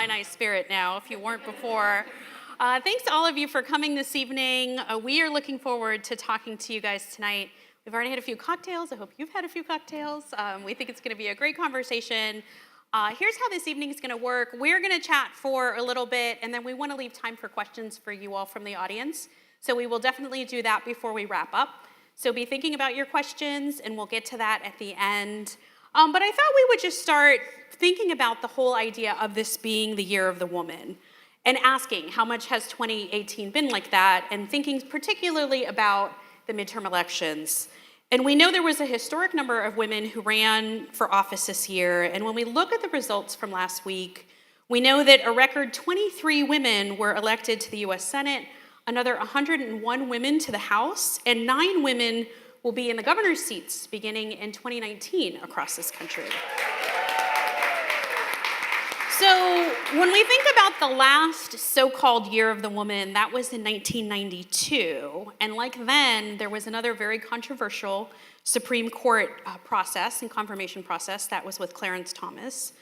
Illini spirit now, if you weren't before. Thanks to all of you for coming this evening. We are looking forward to talking to you guys tonight. We've already had a few cocktails. I hope you've had a few cocktails. We think it's going to be a great conversation. Here's how this evening is going to work. We're going to chat for a little bit, and then we want to leave time for questions for you all from the audience. So we will definitely do that before we wrap up. So be thinking about your questions, and we'll get to that at the end. But I thought we would just start thinking about the whole idea of this being the year of the woman and asking how much has 2018 been like that, and thinking particularly about the midterm elections. And we know there was a historic number of women who ran for office this year, and when we look at the results from last week, we know that a record 23 women were elected to the US Senate, another 101 women to the House, and 9 women will be in the governor's seats beginning in 2019 across this country. So when we think about the last so-called year of the woman, that was in 1992. And like then, there was another very controversial Supreme Court process and confirmation process that was with Clarence Thomas.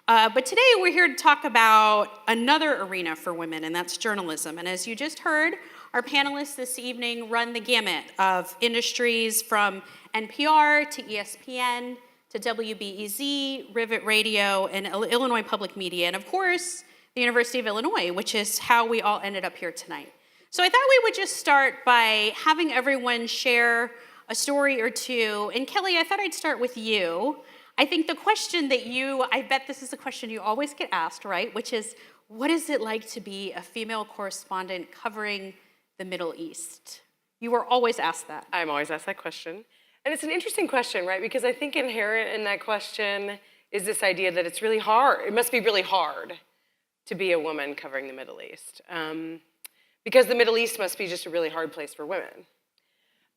But today we're here to talk about another arena for women, and that's journalism. And as you just heard, our panelists this evening run the gamut of industries from NPR to ESPN to WBEZ, Rivet Radio, and Illinois Public Media, and of course, the University of Illinois, which is how we all ended up here tonight. So I thought we would just start by having everyone share a story or two. And Kelly, I thought I'd start with you. I think the question that I bet this is a question you always get asked, right? Which is, what is it like to be a female correspondent covering the Middle East? You were always asked that. I'm always asked that question. And it's an interesting question, right? Because I think inherent in that question is this idea that it's really hard. It must be really hard to be a woman covering the Middle East. Because the Middle East must be just a really hard place for women.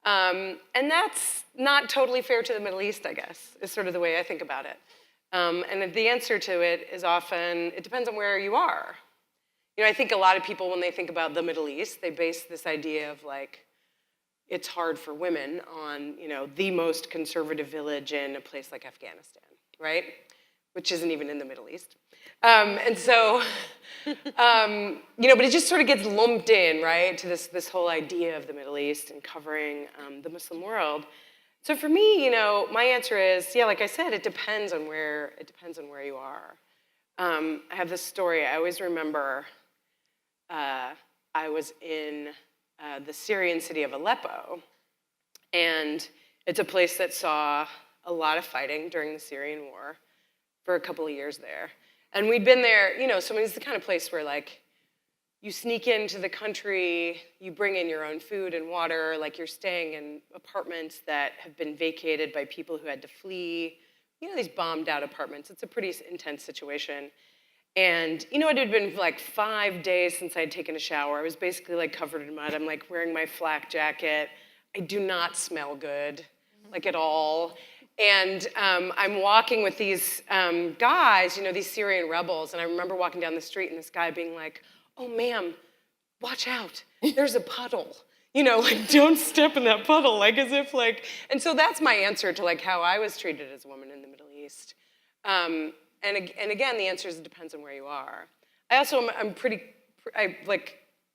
And that's not totally fair to the Middle East, I guess, is sort of the way I think about it. And the answer to it is often, it depends on where you are. You know, I think a lot of people, when they think about the Middle East, they base this idea of like, it's hard for women on, you know, the most conservative village in a place like Afghanistan, right? Which isn't even in the Middle East. And so, you know, but it just sort of gets lumped in, right, to this whole idea of the Middle East and covering the Muslim world. So for me, you know, my answer is, yeah, like I said, it depends on where you are. I have this story. I always remember I was in the Syrian city of Aleppo, and it's a place that saw a lot of fighting during the Syrian war for a couple of years there. And we'd been there, you know, so it's the kind of place where like you sneak into the country, you bring in your own food and water, like you're staying in apartments that have been vacated by people who had to flee, you know, these bombed out apartments. It's a pretty intense situation. And, you know, it had been like 5 days since I had taken a shower. I was basically like covered in mud. I'm like wearing my flak jacket. I do not smell good, like at all. And I'm walking with these guys, you know, these Syrian rebels. And I remember walking down the street and this guy being like, oh, ma'am, watch out. There's a puddle. You know, like, don't step in that puddle. Like, as if, like, and so that's my answer to, like, how I was treated as a woman in the Middle East. And again, the answer is it depends on where you are. I also I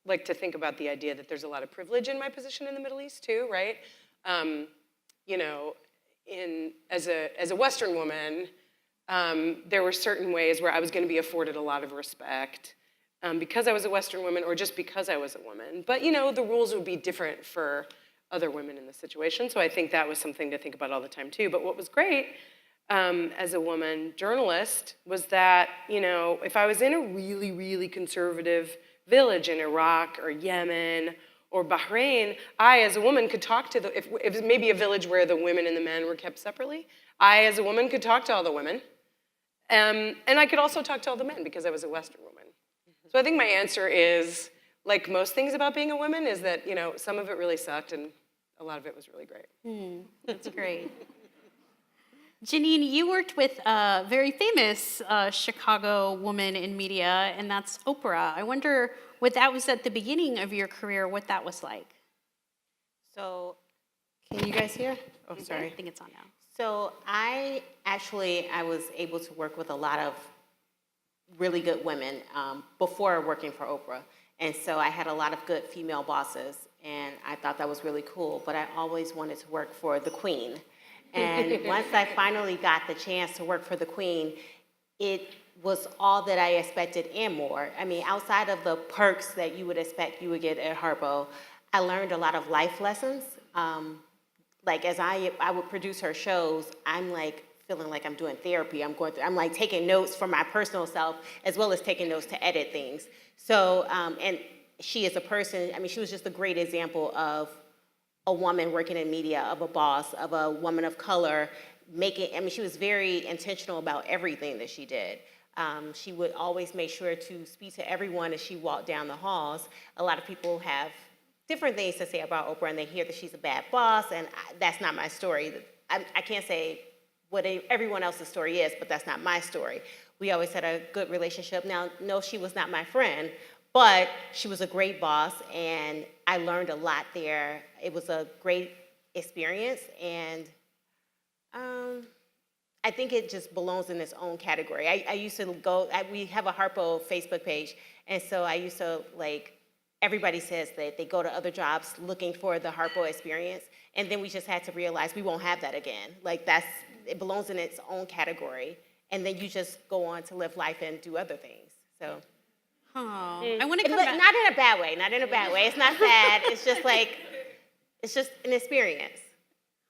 like to think about the idea that there's a lot of privilege in my position in the Middle East too, right? You know, as a Western woman, there were certain ways where I was going to be afforded a lot of respect because I was a Western woman or just because I was a woman. But you know, the rules would be different for other women in the situation. So I think that was something to think about all the time too. But what was great as a woman journalist was that, you know, if I was in a really, really conservative village in Iraq or Yemen or Bahrain, I, as a woman, could talk to if it was maybe a village where the women and the men were kept separately, I, as a woman, could talk to all the women. And I could also talk to all the men because I was a Western woman. So I think my answer is, like most things about being a woman, is that, you know, some of it really sucked and a lot of it was really great. That's great. Geneen, you worked with a very famous Chicago woman in media, and that's Oprah. I wonder what that was at the beginning of your career, what that was like. So, Can you guys hear? oh, sorry. I think it's on now. So I was able to work with a lot of really good women before working for Oprah. And so I had a lot of good female bosses, and I thought that was really cool, but I always wanted to work for the Queen. And once I finally got the chance to work for the Queen, it was all that I expected and more. I mean, outside of the perks that you would expect you would get at Harpo, I learned a lot of life lessons. Like as I would produce her shows, I'm like feeling like I'm doing therapy. I'm like taking notes for my personal self as well as taking notes to edit things. So, and she is a person, I mean, she was just a great example of a woman working in media, of a boss, of a woman of color, she was very intentional about everything that she did. She would always make sure to speak to everyone as she walked down the halls. A lot of people have different things to say about Oprah, and they hear that she's a bad boss, and that's not my story. I can't say what everyone else's story is, but that's not my story. We always had a good relationship. Now, no, she was not my friend, but she was a great boss, and I learned a lot there. It was a great experience, and I think it just belongs in its own category. I used to we have a Harpo Facebook page, and so I used to, everybody says that they go to other jobs looking for the Harpo experience, and then we just had to realize we won't have that again. It belongs in its own category, and then you just go on to live life and do other things, so. Oh, I want to come back. Not in a bad way, not in a bad way. It's not sad, it's just an experience.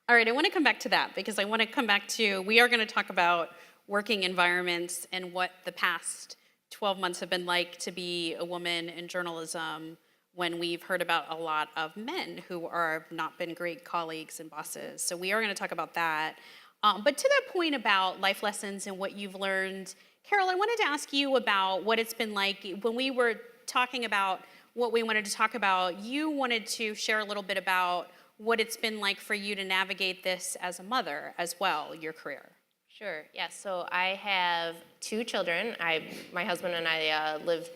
All right, I want to come back to that because I want to come back to, we are going to talk about working environments and what the past 12 months have been like to be a woman in journalism when we've heard about a lot of men who have not been great colleagues and bosses. So we are going to talk about that. But to that point about life lessons and what you've learned, Carol, I wanted to ask you about what it's been like. When we were talking about what we wanted to talk about, you wanted to share a little bit about what it's been like for you to navigate this as a mother as well, your career. Sure, yes. So I have 2 children. My husband and I live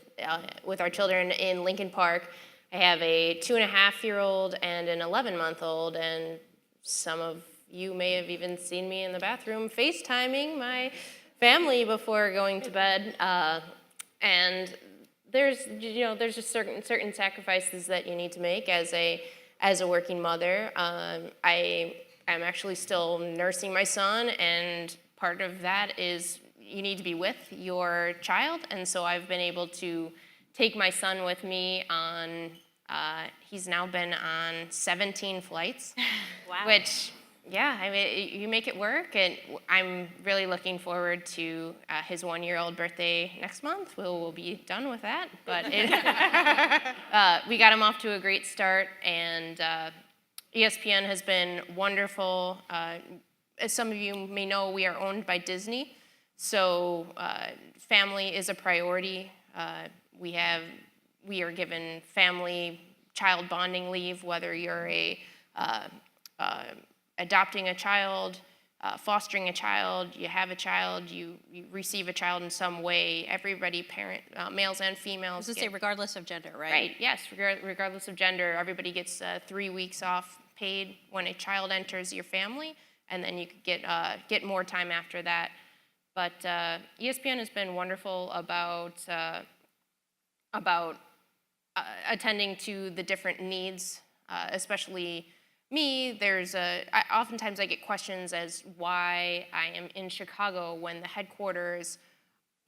with our children in Lincoln Park. I have a 2.5-year-old and an 11-month-old, and some of you may have even seen me in the bathroom FaceTiming my family before going to bed. And there's just certain sacrifices that you need to make as a working mother. I am actually still nursing my son, and part of that is you need to be with your child, and so I've been able to take my son with me on, he's now been on 17 flights. Wow. Which, yeah, I mean, you make it work, and I'm really looking forward to his 1-year-old birthday next month. We'll be done with that, but we got him off to a great start, and ESPN has been wonderful. As some of you may know, we are owned by Disney, so family is a priority. We are given family child bonding leave, whether you're adopting a child, fostering a child, you have a child, you receive a child in some way. Everybody, males and females. I was going to say regardless of gender, right? Right, yes, regardless of gender, everybody gets 3 weeks off paid when a child enters your family, and then you could get more time after that. But ESPN has been wonderful about attending to the different needs, especially me. Oftentimes I get questions as why I am in Chicago when the headquarters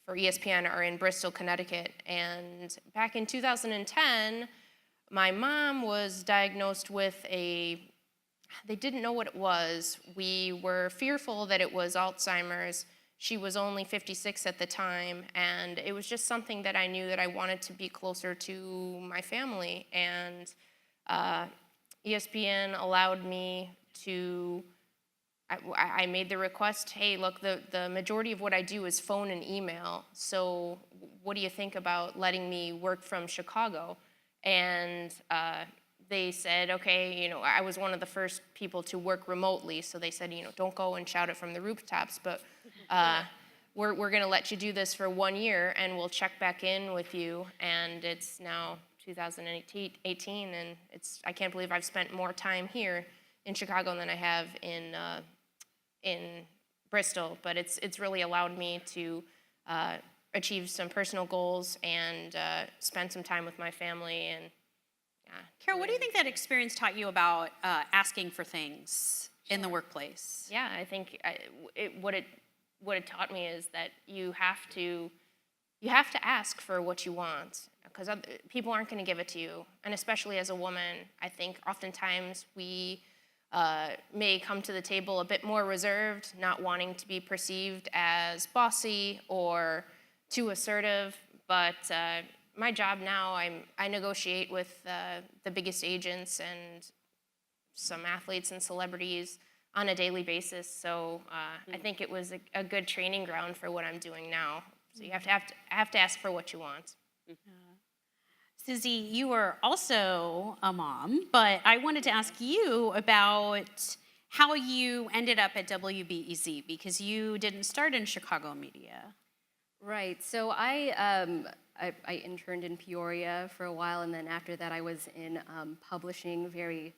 for ESPN are in Bristol, Connecticut. And back in 2010, my mom was diagnosed with they didn't know what it was. We were fearful that it was Alzheimer's. She was only 56 at the time, and it was just something that I knew that I wanted to be closer to my family. And ESPN allowed me to, I made the request, hey, look, the majority of what I do is phone and email, so what do you think about letting me work from Chicago? And they said, okay, I was one of the first people to work remotely, so they said, don't go and shout it from the rooftops, but we're going to let you do this for 1 year, and we'll check back in with you. And it's now 2018, and I can't believe I've spent more time here in Chicago than I have in Bristol. But it's really allowed me to achieve some personal goals and spend some time with my family. And Carol, what do you think that experience taught you about asking for things in the workplace? yeah, I think what it taught me is that you have to ask for what you want, because people aren't going to give it to you. And especially as a woman, I think oftentimes we may come to the table a bit more reserved, not wanting to be perceived as bossy or too assertive. But my job now, I negotiate with the biggest agents and some athletes and celebrities on a daily basis. So I think it was a good training ground for what I'm doing now. So you have to ask for what you want. Susie, you are also a mom, but I wanted to ask you about how you ended up at WBEZ, because you didn't start in Chicago media. Right. So I interned in Peoria for a while, and then after that I was in publishing, very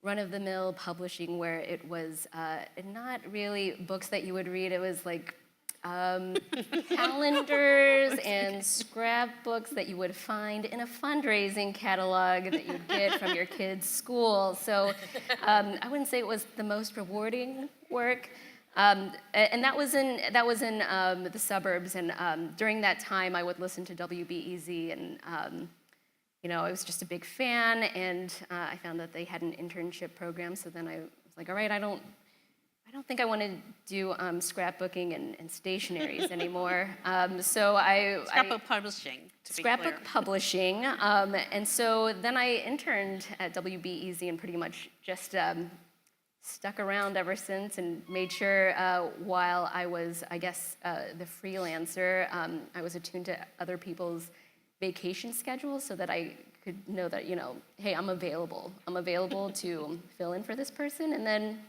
run-of-the-mill publishing, where it was not really books that you would read. It was like calendars and scrapbooks that you would find in a fundraising catalog that you'd get from your kid's school. So I wouldn't say it was the most rewarding work. And that was in the suburbs. And during that time, I would listen to WBEZ, and I was just a big fan. And I found that they had an internship program. So then I was like, all right, I don't think I want to do scrapbooking and stationaries anymore. Scrapbook publishing, to be Scrapbook clear. publishing. And so then I interned at WBEZ and pretty much just stuck around ever since, and made sure while I was, the freelancer, I was attuned to other people's vacation schedules so that I could know that, hey, I'm available. I'm available to fill in for this person. And then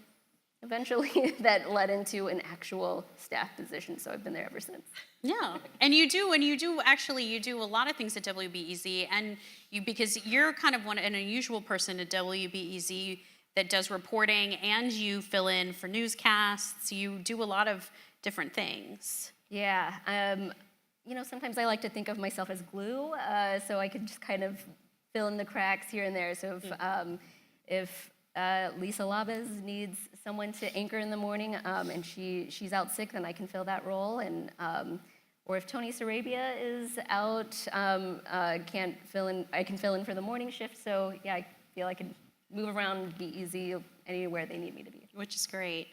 eventually that led into an actual staff position, so I've been there ever since. Yeah, and you do a lot of things at WBEZ, and because you're kind of an unusual person at WBEZ that does reporting, and you fill in for newscasts. You do a lot of different things. Yeah, sometimes I like to think of myself as glue, so I can just kind of fill in the cracks here and there. So if Lisa Labez needs someone to anchor in the morning, and she's out sick, then I can fill that role. And or if Tony Sarabia is out, can't fill in, I can fill in for the morning shift. So yeah, I feel I can move around, be easy anywhere they need me to be. Which is great.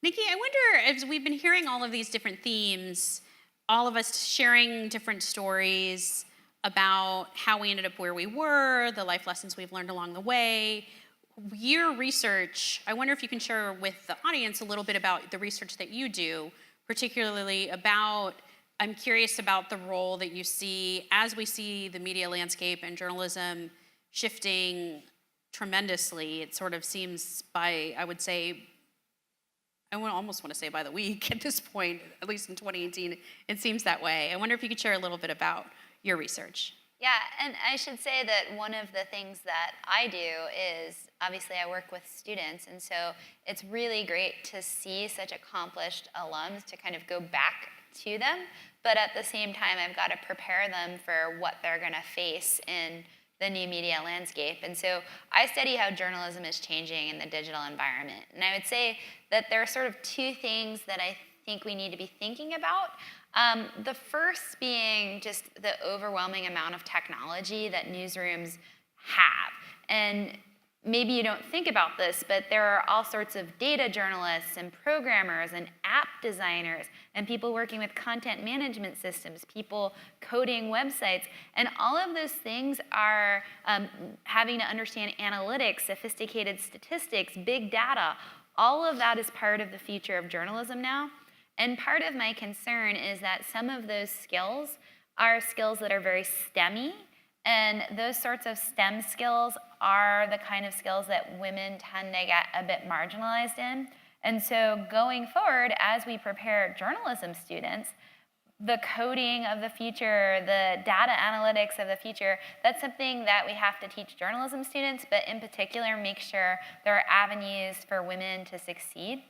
Nikki, I wonder, as we've been hearing all of these different themes, all of us sharing different stories about how we ended up where we were, the life lessons we've learned along the way. Your research, I wonder if you can share with the audience a little bit about the research that you do, particularly I'm curious about the role that you see as we see the media landscape and journalism shifting tremendously. It sort of seems I almost want to say by the week at this point, at least in 2018, it seems that way. I wonder if you could share a little bit about your research. Yeah, and I should say that one of the things that I do is, obviously I work with students, and so it's really great to see such accomplished alums, to kind of go back to them, but at the same time I've got to prepare them for what they're going to face in the new media landscape. And so I study how journalism is changing in the digital environment. And I would say that there are sort of two things that I think we need to be thinking about. The first being just the overwhelming amount of technology that newsrooms have. And maybe you don't think about this, but there are all sorts of data journalists and programmers and app designers and people working with content management systems, people coding websites, and all of those things are having to understand analytics, sophisticated statistics, big data. All of that is part of the future of journalism now. And part of my concern is that some of those skills are skills that are very STEMmy, and those sorts of STEM skills are the kind of skills that women tend to get a bit marginalized in. And so going forward, as we prepare journalism students, the coding of the future, the data analytics of the future, that's something that we have to teach journalism students, but in particular make sure there are avenues for women to succeed.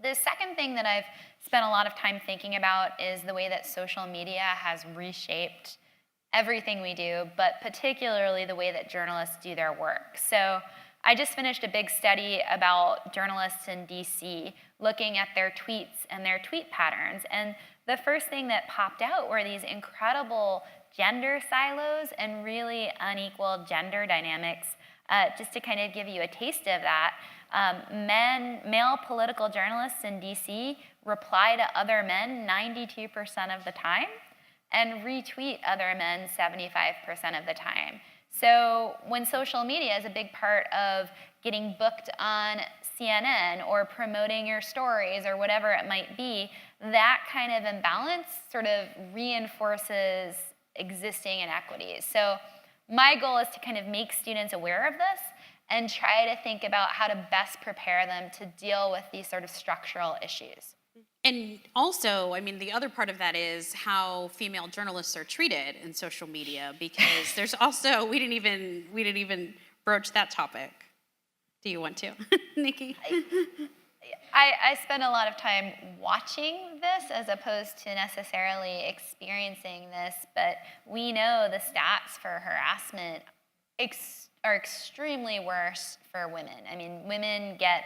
The second thing that I've spent a lot of time thinking about is the way that social media has reshaped everything we do, but particularly the way that journalists do their work. So I just finished a big study about journalists in DC, looking at their tweets and their tweet patterns. And the first thing that popped out were these incredible gender silos and really unequal gender dynamics. Just to kind of give you a taste of that, male political journalists in DC reply to other men 92% of the time and retweet other men 75% of the time. So when social media is a big part of getting booked on CNN or promoting your stories or whatever it might be, that kind of imbalance sort of reinforces existing inequities. So my goal is to kind of make students aware of this and try to think about how to best prepare them to deal with these sort of structural issues. And also, I mean, the other part of that is how female journalists are treated in social media, because there's also, we didn't even broach that topic. Do you want to, Nikki? I spend a lot of time watching this as opposed to necessarily experiencing this, but we know the stats for harassment are extremely worse for women. I mean, women get,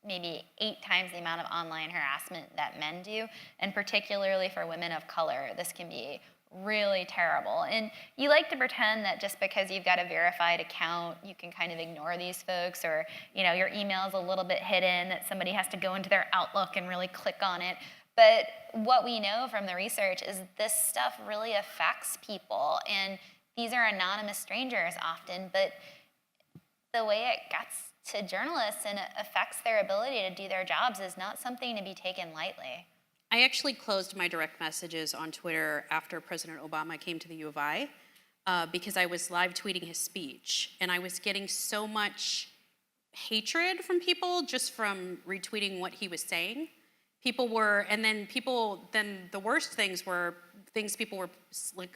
maybe 8 times the amount of online harassment that men do, and particularly for women of color, this can be really terrible. And you like to pretend that just because you've got a verified account, you can kind of ignore these folks, or your email's a little bit hidden, that somebody has to go into their Outlook and really click on it. But what we know from the research is this stuff really affects people, and these are anonymous strangers often, but the way it gets to journalists and it affects their ability to do their jobs is not something to be taken lightly. I actually closed my direct messages on Twitter after President Obama came to the U of I because I was live tweeting his speech, and I was getting so much hatred from people just from retweeting what he was saying. Then the worst things were things people were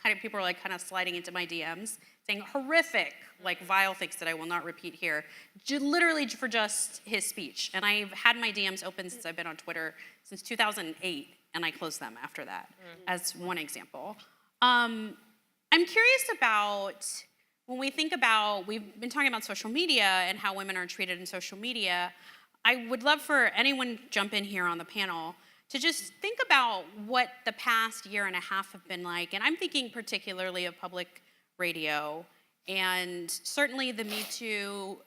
kind of sliding into my DMs saying horrific, vile things that I will not repeat here, literally for just his speech. And I've had my DMs open since I've been on Twitter since 2008, and I closed them after that, as one example. I'm curious about, when we think about, we've been talking about social media and how women are treated in social media. I would love for anyone jump in here on the panel to just think about what the past year and a half have been like. And I'm thinking particularly of public radio, and certainly the Me Too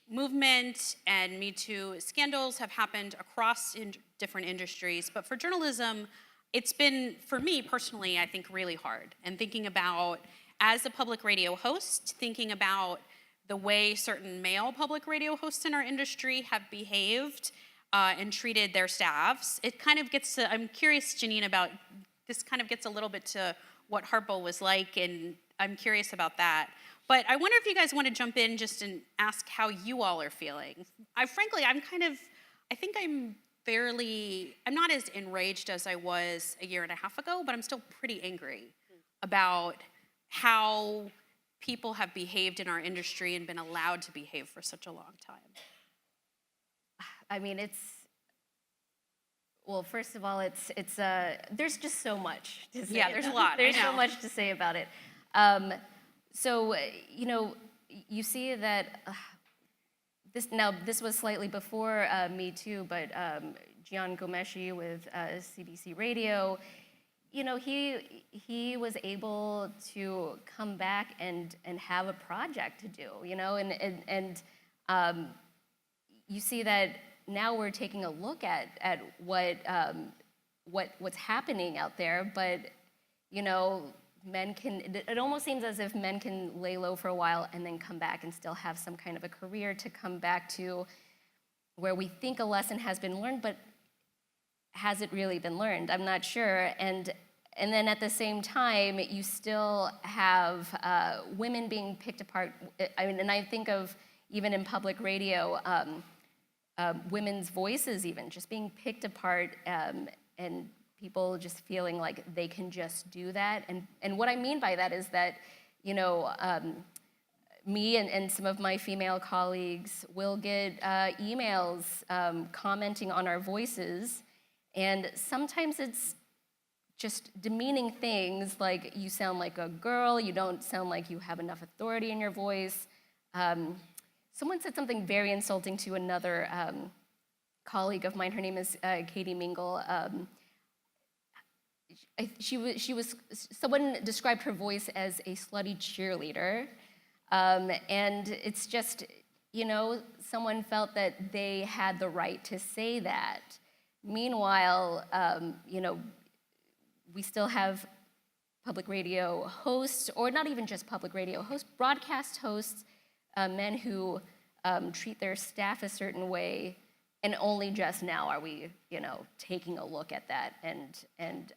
movement and Me Too scandals have happened across different industries. But for journalism, it's been, for me personally, I think really hard. And thinking about, as a public radio host, thinking about the way certain male public radio hosts in our industry have behaved and treated their staffs, it kind of gets to, I'm curious, Geneen, about, this kind of gets a little bit to what Harpo was like, and I'm curious about that. But I wonder if you guys want to jump in just and ask how you all are feeling. I'm not as enraged as I was a year and a half ago, but I'm still pretty angry about how people have behaved in our industry and been allowed to behave for such a long time. I mean, well, first of all, there's just so much to say. Yeah, there's a lot. There's so much to say about it. You see that this was slightly before Me Too, but Gian Gomeshi with CBC Radio, he was able to come back and have a project to do, and you see that now we're taking a look at what's happening out there, but men can, it almost seems as if men can lay low for a while and then come back and still have some kind of a career to come back to where we think a lesson has been learned, but has it really been learned? I'm not sure. And then at the same time, you still have women being picked apart. And I think of, even in public radio, women's voices even just being picked apart, and people just feeling like they can just do that. And what I mean by that is that, me and some of my female colleagues will get emails commenting on our voices, and sometimes it's just demeaning things like you sound like a girl, you don't sound like you have enough authority in your voice. Someone said something very insulting to another colleague of mine. Her name is Katie Mingle. Someone described her voice as a slutty cheerleader. And it's just, someone felt that they had the right to say that. Meanwhile, we still have public radio hosts, or not even just public radio hosts, broadcast hosts, men who treat their staff a certain way, and only just now are we, taking a look at that and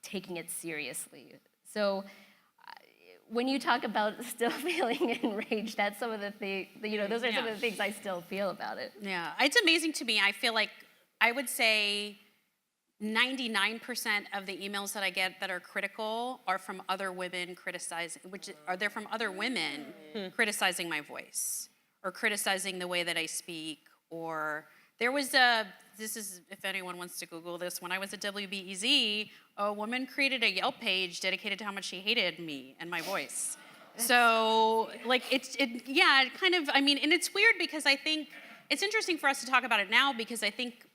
taking it seriously. So when you talk about still feeling enraged, that's some of the things, those are some of the things I still feel about it. Yeah, it's amazing to me. I feel like I would say 99% of the emails that I get that are critical are from other women criticizing, they're from other women criticizing my voice or criticizing the way that I speak. Or there was this is, if anyone wants to Google this, when I was at WBEZ, a woman created a Yelp page dedicated to how much she hated me and my voice. So, like, and it's weird because I think it's interesting for us to talk about it now because I think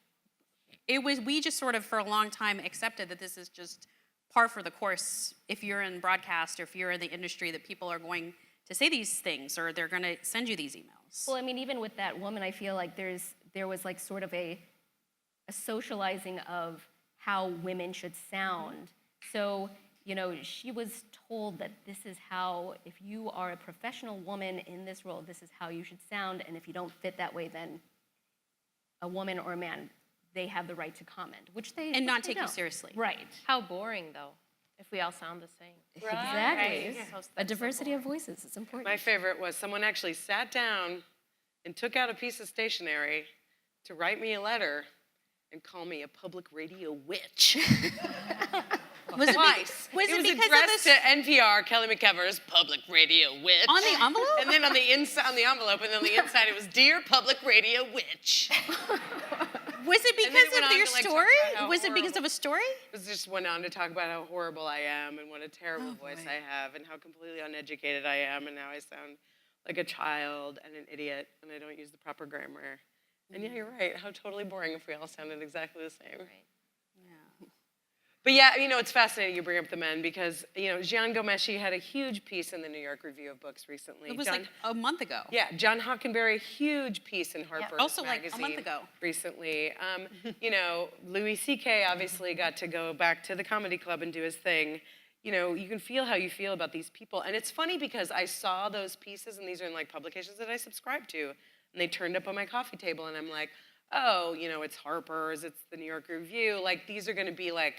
we just sort of for a long time accepted that this is just par for the course if you're in broadcast or if you're in the industry, that people are going to say these things or they're going to send you these emails. Well, even with that woman, I feel like there was like sort of a socializing of how women should sound. So, she was told that this is how, if you are a professional woman in this role, this is how you should sound, and if you don't fit that way, then a woman or a man, they have the right to comment, and not take you seriously. Right. How boring, though, if we all sound the same. Exactly. Right. A diversity of voices is important. My favorite was someone actually sat down and took out a piece of stationery to write me a letter and call me a public radio witch. Was it Twice. Was it was because addressed of this to NPR, Kelly McEvers, public radio witch. on the envelope? And then on the envelope, and on the inside it was Dear Public Radio Witch. Was it And then it because went of on your to, like, talk story? about how Was it because horrible. of a story? It just went on to talk about how horrible I am and what a terrible voice I have and how completely uneducated I am and now I sound like a child and an idiot and I don't use the proper grammar. And yeah, you're right. How totally boring if we all sounded exactly the same. Right. But yeah, it's fascinating you bring up the men because, Gian Gomeshi had a huge piece in the New York Review of Books recently. It was like a month ago. Yeah, John Hockenberry, huge piece in Harper's also like a Magazine month ago. recently. Louis C.K. obviously got to go back to the comedy club and do his thing. You can feel how you feel about these people. And it's funny because I saw those pieces, and these are in like publications that I subscribe to, and they turned up on my coffee table, and I'm like, oh, it's Harper's, it's the New York Review. Like, these are going to be like,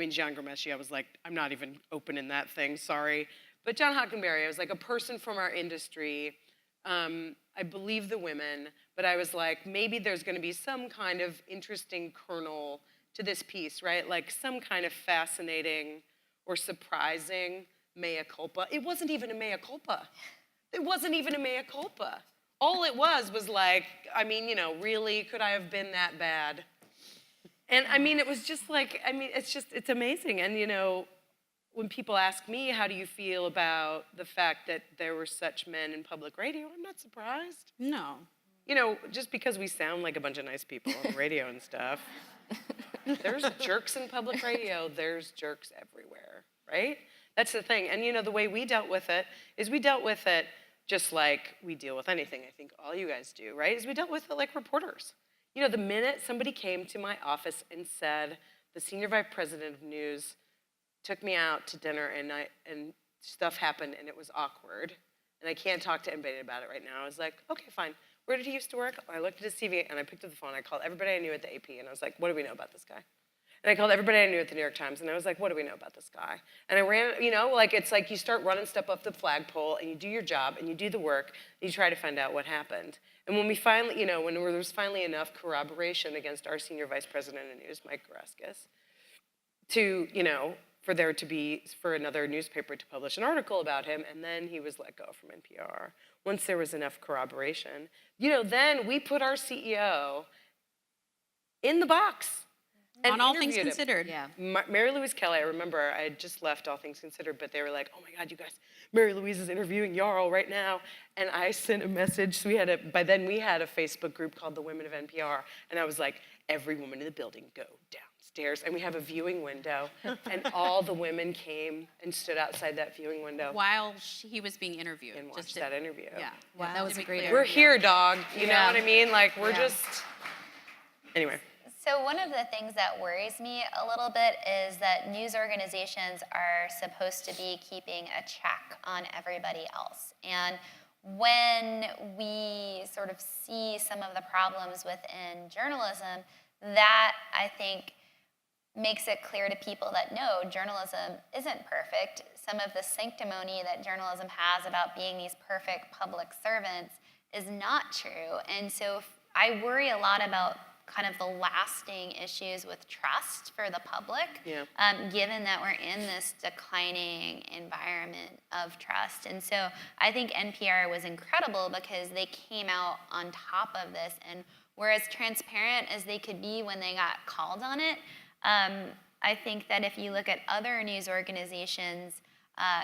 Gian Gomeshi, I was like, I'm not even opening that thing, sorry. But John Hockenberry, I was like a person from our industry. I believe the women, but I was like, maybe there's going to be some kind of interesting kernel to this piece, right? Like some kind of fascinating or surprising mea culpa. It wasn't even a mea culpa. It wasn't even a mea culpa. All it was like, really, could I have been that bad? And it was just like, it's amazing. And, when people ask me, how do you feel about the fact that there were such men in public radio, I'm not surprised. No. Just because we sound like a bunch of nice people on the radio and stuff, there's jerks in public radio, there's jerks everywhere, right? That's the thing. And, the way we dealt with it is we dealt with it just like we deal with anything, I think all you guys do, right? Is we dealt with it like reporters. The minute somebody came to my office and said, the senior vice president of news took me out to dinner and stuff happened and it was awkward, and I can't talk to anybody about it right now, I was like, okay, fine. Where did he used to work? I looked at his CV and I picked up the phone. I called everybody I knew at the AP and I was like, what do we know about this guy? And I called everybody I knew at the New York Times and I was like, what do we know about this guy? And I ran, it's like you start running stuff up the flagpole and you do your job and you do the work and you try to find out what happened. And when we finally, when there was finally enough corroboration against our senior vice president of news, Mike Garaskis, to, for another newspaper to publish an article about him, and then he was let go from NPR. Once there was enough corroboration, then we put our CEO in the box. And On All Things interviewed him. Considered. Yeah. Mary Louise Kelly, I remember I had just left All Things Considered, but they were like, oh my God, you guys, Mary Louise is interviewing Jarl right now. And I sent a message. So by then we had a Facebook group called the Women of NPR. And I was like, every woman in the building go downstairs. And we have a viewing window. And all the women came and stood outside that viewing window. While he was being interviewed. And watched that interview. Yeah. Wow. That was a great We're here, dog. You know what I mean? Like, we're just, anyway. So one of the things that worries me a little bit is that news organizations are supposed to be keeping a check on everybody else. And when we sort of see some of the problems within journalism, that, I think, makes it clear to people that no, journalism isn't perfect. Some of the sanctimony that journalism has about being these perfect public servants is not true. And so I worry a lot about kind of the lasting issues with trust for the public, given that we're in this declining environment of trust. And so I think NPR was incredible because they came out on top of this and were as transparent as they could be when they got called on it. I think that if you look at other news organizations,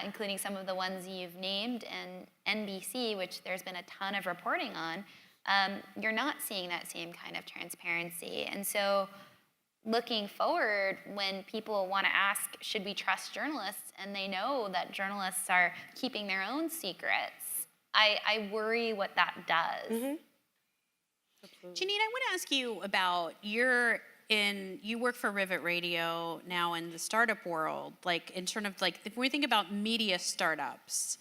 including some of the ones you've named, and NBC, which there's been a ton of reporting on, you're not seeing that same kind of transparency. And so looking forward, when people want to ask, should we trust journalists, and they know that journalists are keeping their own secrets, I worry what that does. Geneen, I want to ask you about you work for Rivet Radio now in the startup world, like in terms of like, if we think about media startups,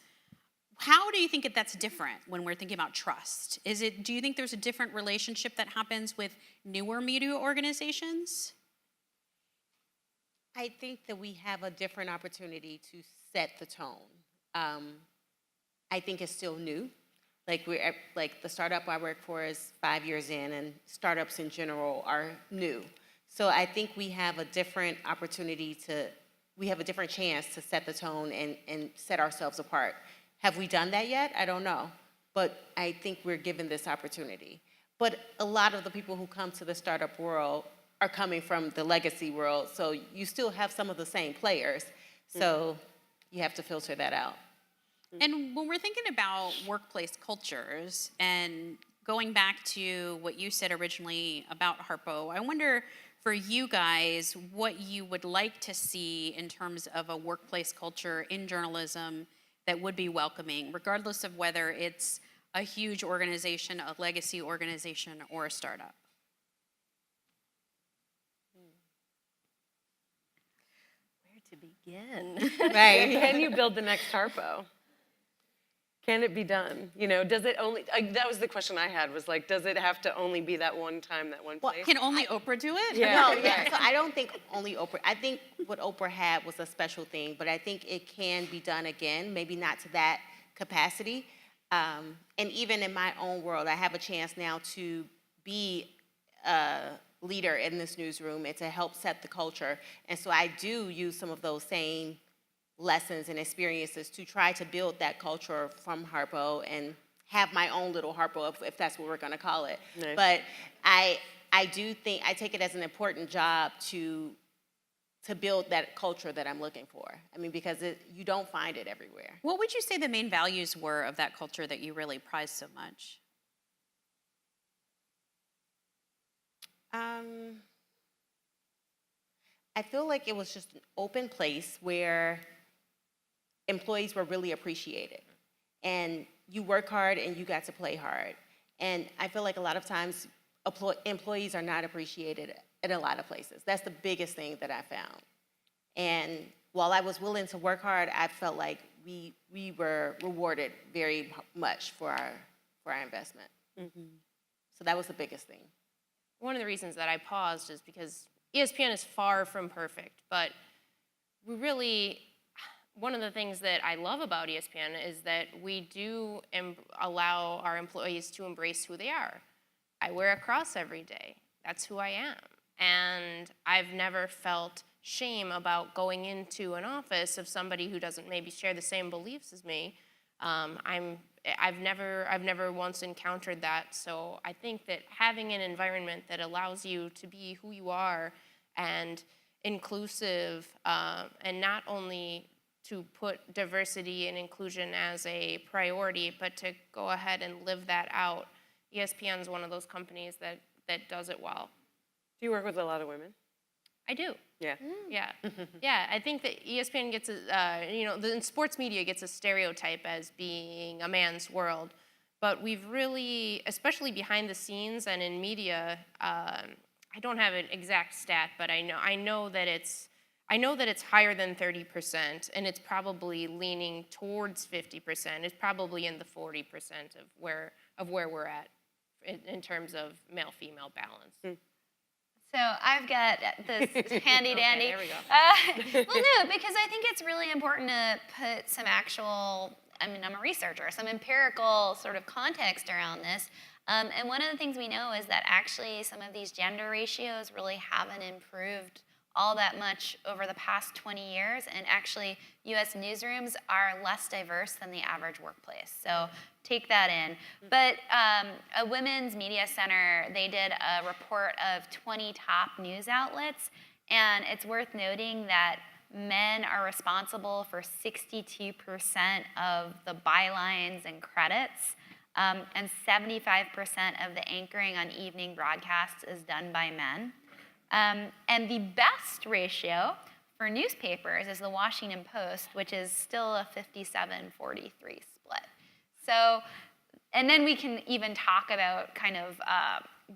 how do you think that's different when we're thinking about trust? Do you think there's a different relationship that happens with newer media organizations? I think that we have a different opportunity to set the tone. I think it's still new. Like the startup I work for is 5 years in, and startups in general are new. So I think we have a different opportunity we have a different chance to set the tone and set ourselves apart. Have we done that yet? I don't know. But I think we're given this opportunity. But a lot of the people who come to the startup world are coming from the legacy world, so you still have some of the same players. So you have to filter that out. And when we're thinking about workplace cultures and going back to what you said originally about Harpo, I wonder for you guys what you would like to see in terms of a workplace culture in journalism that would be welcoming, regardless of whether it's a huge organization, a legacy organization, or a startup. Where to begin? Right. Can you build the next Harpo? Can it be done? Does it only, that was the question I had, was like, does it have to only be that one time, that one place? Can only Oprah do it? No, so I don't think only Oprah. I think what Oprah had was a special thing, but I think it can be done again, maybe not to that capacity. And even in my own world, I have a chance now to be a leader in this newsroom and to help set the culture. And so I do use some of those same lessons and experiences to try to build that culture from Harpo and have my own little Harpo, if that's what we're going to call it. Nice. But I do think, I take it as an important job to build that culture that I'm looking for. I mean, because you don't find it everywhere. What would you say the main values were of that culture that you really prize so much? I feel like it was just an open place where employees were really appreciated. And you work hard and you got to play hard. And I feel like a lot of times employees are not appreciated in a lot of places. That's the biggest thing that I found. And while I was willing to work hard, I felt like we were rewarded very much for our investment. Mm-hmm. So that was the biggest thing. One of the reasons that I paused is because ESPN is far from perfect, but one of the things that I love about ESPN is that we do allow our employees to embrace who they are. I wear a cross every day. That's who I am. And I've never felt shame about going into an office of somebody who doesn't maybe share the same beliefs as me. I've never once encountered that. So I think that having an environment that allows you to be who you are and inclusive, and not only to put diversity and inclusion as a priority, but to go ahead and live that out. ESPN is one of those companies that does it well. Do you work with a lot of women? I do. Yeah. Yeah, yeah. I think that ESPN gets, the sports media gets a stereotype as being a man's world, but we've really, especially behind the scenes and in media, I don't have an exact stat, but I know that it's higher than 30%, and it's probably leaning towards 50%. It's probably in the 40% of where we're at in terms of male-female balance. So I've got this handy dandy. Okay, there we go. Well, no, because I think it's really important to put some actual, I'm a researcher, some empirical sort of context around this. And one of the things we know is that actually some of these gender ratios really haven't improved all that much over the past 20 years, and actually U.S. newsrooms are less diverse than the average workplace. So take that in. But a Women's Media Center, they did a report of 20 top news outlets, and it's worth noting that men are responsible for 62% of the bylines and credits, and 75% of the anchoring on evening broadcasts is done by men. And the best ratio for newspapers is the Washington Post, which is still a 57-43 split. So, and then we can even talk about kind of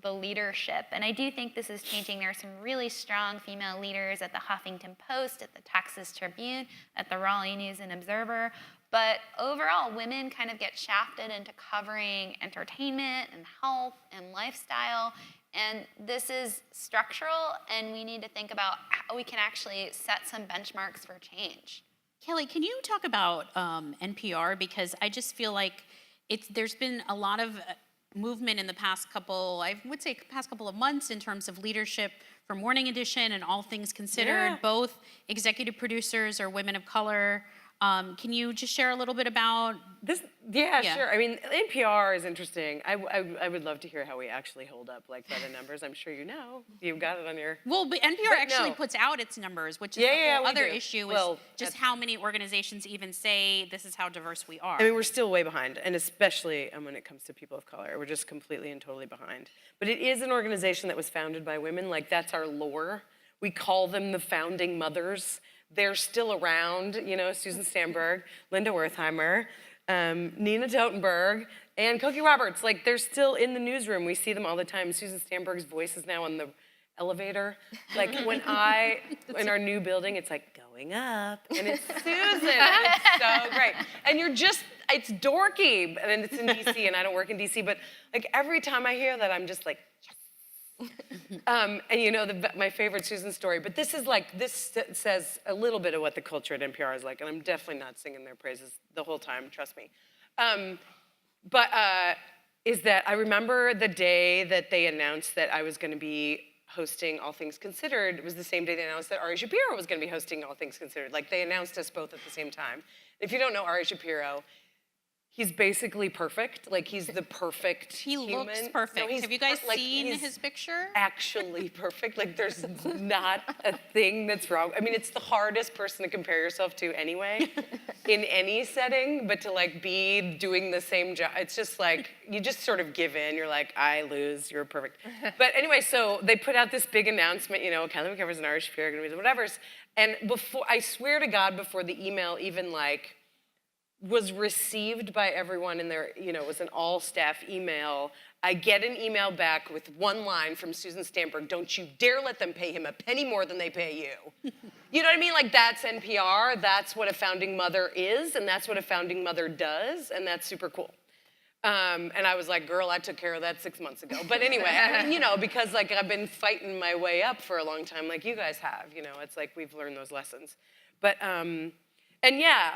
the leadership. And I do think this is changing. There are some really strong female leaders at the Huffington Post, at the Texas Tribune, at the Raleigh News and Observer. But overall, women kind of get shafted into covering entertainment and health and lifestyle. And this is structural, and we need to think about how we can actually set some benchmarks for change. Kelly, can you talk about NPR? Because I just feel like there's been a lot of movement in the past couple of months in terms of leadership for Morning Edition and All Things Considered. Yeah. Both executive producers are women of color. Can you just share a little bit about this? Yeah, sure. I mean, NPR is interesting. I would love to hear how we actually hold up, like by the numbers. I'm sure you know. You've got it on your. Well, but NPR actually puts out its numbers, which is the whole other issue. Is just how many organizations even say this is how diverse we are. I mean, we're still way behind, and especially when it comes to people of color, we're just completely and totally behind. But it is an organization that was founded by women. Like that's our lore. We call them the founding mothers. They're still around, Susan Stamberg, Linda Wertheimer, Nina Totenberg, and Cokie Roberts. Like, they're still in the newsroom. We see them all the time. Susan Stamberg's voice is now on the elevator. Like, in our new building, it's like, going up. And it's Susan. It's so great. And it's dorky. And it's in D.C., and I don't work in D.C., but, like, every time I hear that, I'm just like, yes. And my favorite Susan story, but this says a little bit of what the culture at NPR is like, and I'm definitely not singing their praises the whole time, trust me. Is that I remember the day that they announced that I was going to be hosting All Things Considered. It was the same day they announced that Ari Shapiro was going to be hosting All Things Considered. Like, they announced us both at the same time. If you don't know Ari Shapiro, he's basically perfect. Like, he's the perfect human. He looks perfect. No, have you guys seen his picture? Actually perfect. Like, there's not a thing that's wrong. I mean, it's the hardest person to compare yourself to anyway, in any setting, but to, like, be doing the same job. It's just, like, you just sort of give in. You're like, I lose, you're perfect. But anyway, so they put out this big announcement, Kelly McEvers and Ari Shapiro are going to be the whatevers. And I swear to God, before the email even, like, was received by everyone in their, it was an all-staff email. I get an email back with one line from Susan Stamberg, don't you dare let them pay him a penny more than they pay you. You know what I mean? Like, that's NPR, that's what a founding mother is, and that's what a founding mother does, and that's super cool. And I was like, girl, I took care of that 6 months ago. But anyway, because, like, I've been fighting my way up for a long time, like you guys have, it's like we've learned those lessons. But, and yeah,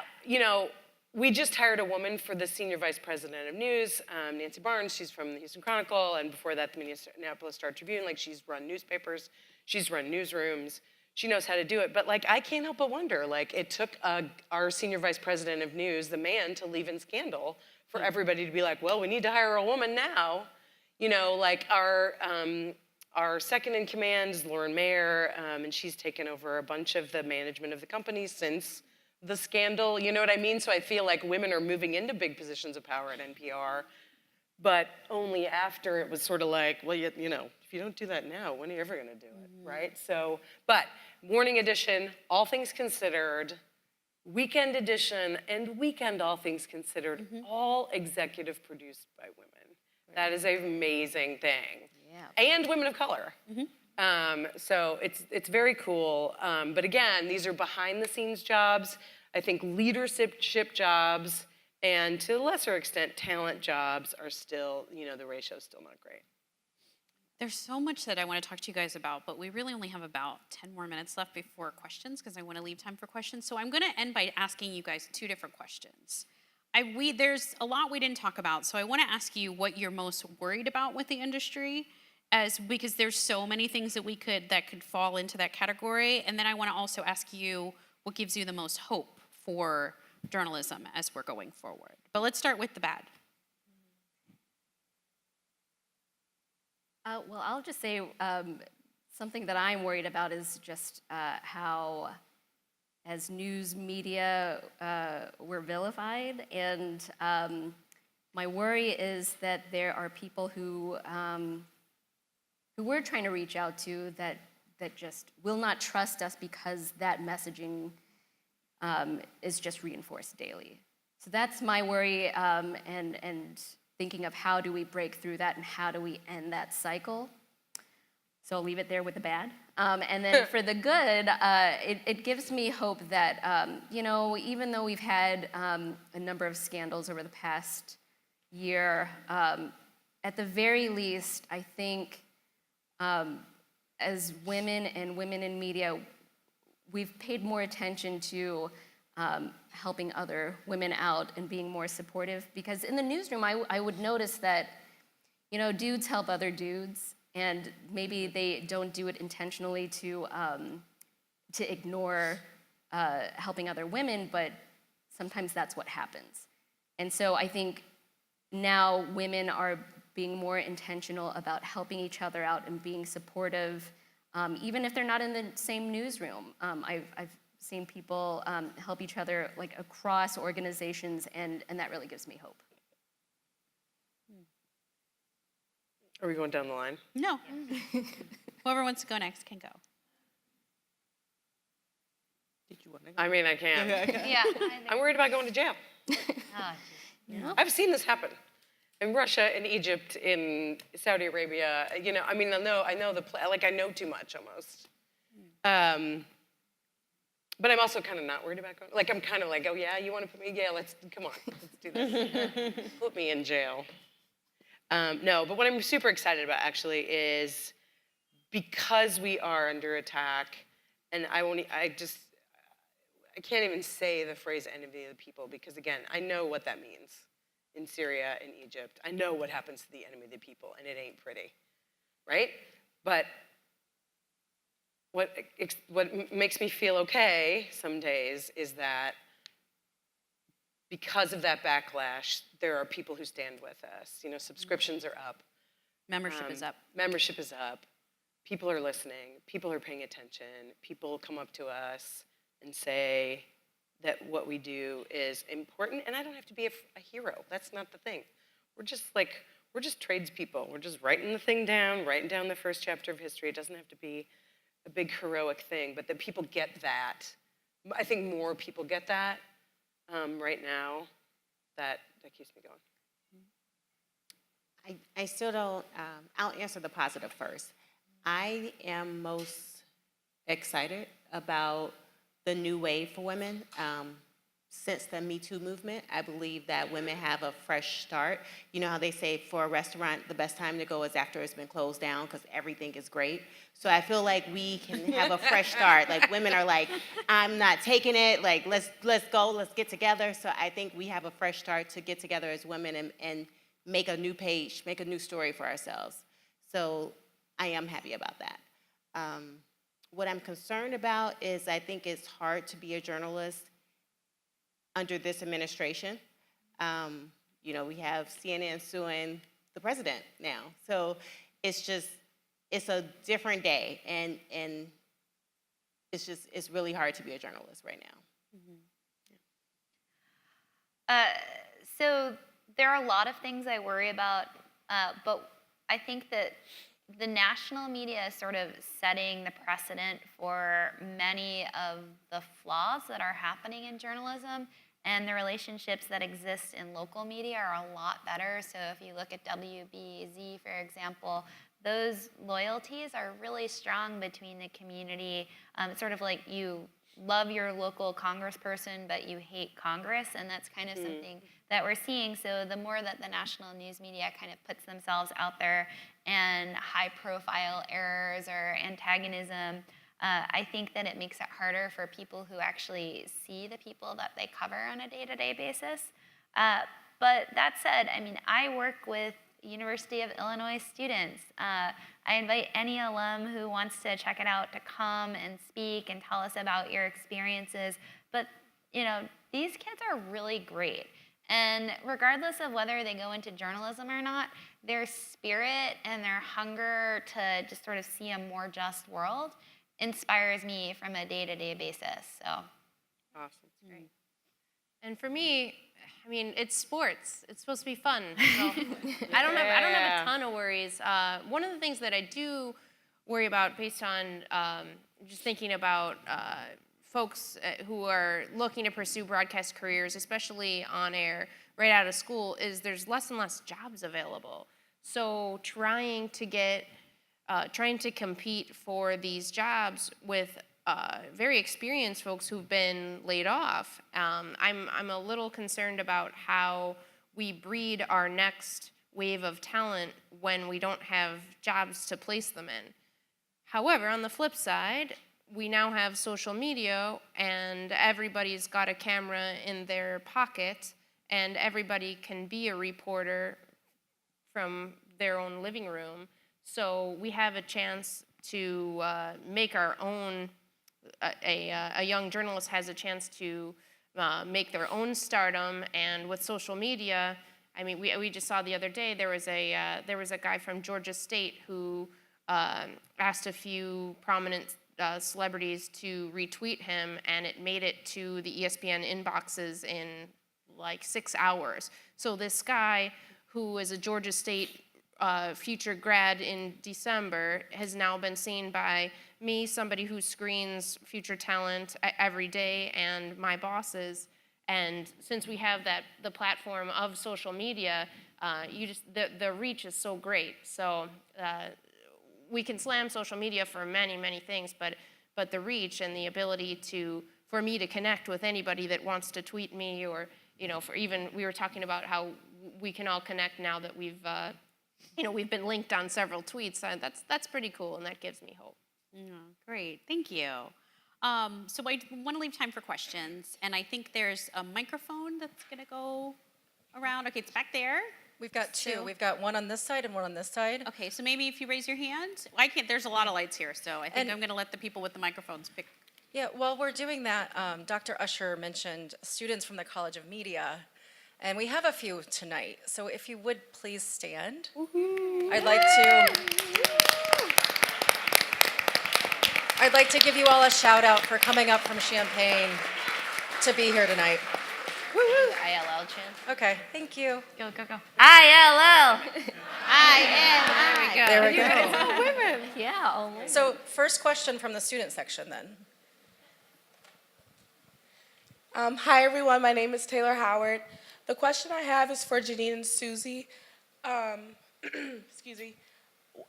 we just hired a woman for the senior vice president of news, Nancy Barnes. She's from the Houston Chronicle, and before that, the Minneapolis Star Tribune. Like, she's run newspapers, she's run newsrooms. she knows how to do it. But like, I can't help but wonder, like, it took our senior vice president of news, the man, to leave in Scandal for everybody to be like, well, we need to hire a woman now. You know, like our second in command is Lauren Mayer, and she's taken over a bunch of the management of the company since the scandal. You know what I mean? So I feel like women are moving into big positions of power at NPR, but only after it was sort of like, well, you know, if you don't do that now, when are you ever going to do it, right? So, but morning edition, all things considered, weekend edition, and weekend all things considered, all executive produced by women. That is an amazing thing. Yeah. And women of color. So it's very cool. But again, these are behind the scenes jobs. I think leadership jobs, and to a lesser extent, talent jobs are still, you know, the ratio's still not great. There's so much that I want to talk to you guys about, but we really only have about 10 more minutes left before questions because I want to leave time for questions. So I'm going to end by asking you guys 2 different questions. There's a lot we didn't talk about, so I want to ask you what you're most worried about with the industry, because there's so many things that could fall into that category. And then I want to also ask you what gives you the most hope for journalism as we're going forward. But let's start with the bad. Well, I'll just say something that I'm worried about is just how, as news media, we're vilified. And my worry is that there are people who we're trying to reach out to that just will not trust us because that messaging is just reinforced daily. So that's my worry, and thinking of how do we break through that and how do we end that cycle. So I'll leave it there with the bad. And then for the good, it gives me hope that, you know, even though we've had a number of scandals over the past year, at the very least, I think as women and women in media, we've paid more attention to helping other women out and being more supportive. Because in the newsroom, I would notice that, you know, dudes help other dudes, and maybe they don't do it intentionally to ignore helping other women, but sometimes that's what happens. And so I think now women are being more intentional about helping each other out and being supportive, even if they're not in the same newsroom. I've seen people help each other like across organizations, and that really gives me hope. Are we going down the line? No. Whoever wants to go next can go. Did you want to go? I mean, I can. Yeah. I'm worried about going to jail. Oh, I've seen this happen in Russia, in Egypt, in Saudi Arabia. You know, I mean, I know too much almost. But I'm also kind of not worried about going. Like, I'm kind of like, oh yeah, you want to put me? Yeah, come on, let's do this. Put me in jail. No, but what I'm super excited about actually is because we are under attack, and I can't even say the phrase enemy of the people, because again, I know what that means in Syria and Egypt. I know what happens to the enemy of the people, and it ain't pretty, right? But what makes me feel okay some days is that because of that backlash, there are people who stand with us. You know, subscriptions are up. Membership is up. Membership is up. People are listening. People are paying attention. People come up to us and say that what we do is important, and I don't have to be a hero. That's not the thing. We're just tradespeople. We're just writing the thing down, writing down the first chapter of history. It doesn't have to be a big heroic thing, but that people get that. I think more people get that right now. That keeps me going. I still don't, I'll answer the positive first. I am most excited about the new wave for women. Since the Me Too movement, I believe that women have a fresh start. You know how they say for a restaurant, the best time to go is after it's been closed down because everything is great. So I feel like we can have a fresh start. Like women are like, I'm not taking it. Like let's go, let's get together. So I think we have a fresh start to get together as women and make a new page, make a new story for ourselves. So I am happy about that. what I'm concerned about is I think it's hard to be a journalist under this administration. We have CNN suing the president now. So it's a different day, and it's really hard to be a journalist right now. So there are a lot of things I worry about, but I think that the national media is sort of setting the precedent for many of the flaws that are happening in journalism, and the relationships that exist in local media are a lot better. So if you look at WBEZ, for example, those loyalties are really strong between the community. It's sort of like you love your local congressperson, but you hate Congress, and that's kind of something that we're seeing. So the more that the national news media kind of puts themselves out there and high-profile errors or antagonism, I think that it makes it harder for people who actually see the people that they cover on a day-to-day basis. But that said, I mean, I work with University of Illinois students. I invite any alum who wants to check it out to come and speak and tell us about your experiences. But, these kids are really great. And regardless of whether they go into journalism or not, their spirit and their hunger to just sort of see a more just world inspires me from a day-to-day basis. So, Awesome. Great. And for me, I mean, it's sports. It's supposed to be fun. So I don't have a ton of worries. One of the things that I do worry about, based on just thinking about folks who are looking to pursue broadcast careers, especially on air, right out of school, is there's less and less jobs available. So trying to compete for these jobs with very experienced folks who've been laid off. I'm a little concerned about how we breed our next wave of talent when we don't have jobs to place them in. However, on the flip side, we now have social media, and everybody's got a camera in their pocket, and everybody can be a reporter from their own living room. So we have a chance to make our own. A young journalist has a chance to make their own stardom, and with social media, I mean, we just saw the other day there was a guy from Georgia State who asked a few prominent celebrities to retweet him, and it made it to the ESPN inboxes in like 6 hours. So this guy, who is a Georgia State future grad in December, has now been seen by me, somebody who screens future talent every day, and my bosses. And since we have the platform of social media, the reach is so great. So we can slam social media for many, many things, but the reach and the ability for me to connect with anybody that wants to tweet me, or for even, we were talking about how we can all connect now that we've been linked on several tweets. That's pretty cool, and that gives me hope. Great, thank you. So I want to leave time for questions, and I think there's a microphone that's going to go around. Okay, it's back there. We've got two. We've got one on this side and one on this side. Okay, so maybe if you raise your hand. There's a lot of lights here, so I think I'm going to let the people with the microphones pick. Yeah, while we're doing that, Dr. Usher mentioned students from the College of Media, and we have a few tonight. So if you would please stand. I'd like to give you all a shout out for coming up from Champaign to be here tonight. ILL chant. Okay, thank you. Go. ILL. There we go. It's all women. Yeah, all women. So first question from the student section then. Hi everyone, my name is Taylor Howard. The question I have is for Geneen and Susie. Excuse me.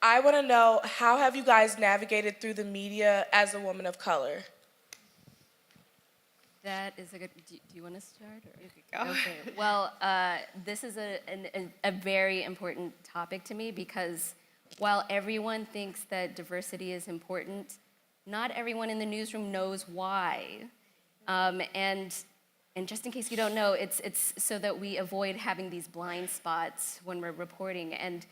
I want to know, how have you guys navigated through the media as a woman of color? That is a good. Do you want to start? Or? You could go. Okay. Well, this is a very important topic to me, because while everyone thinks that diversity is important, not everyone in the newsroom knows why. And just in case you don't know, it's so that we avoid having these blind spots when we're reporting. And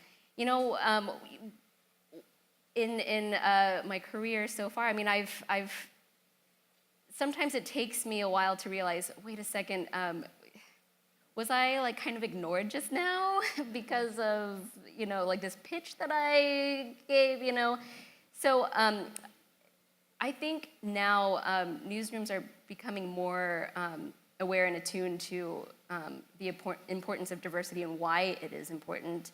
in my career so far, I mean, I've sometimes it takes me a while to realize, wait a second, was I like kind of ignored just now because of, you know, like this pitch that I gave, you know? So I think now newsrooms are becoming more aware and attuned to the importance of diversity and why it is important.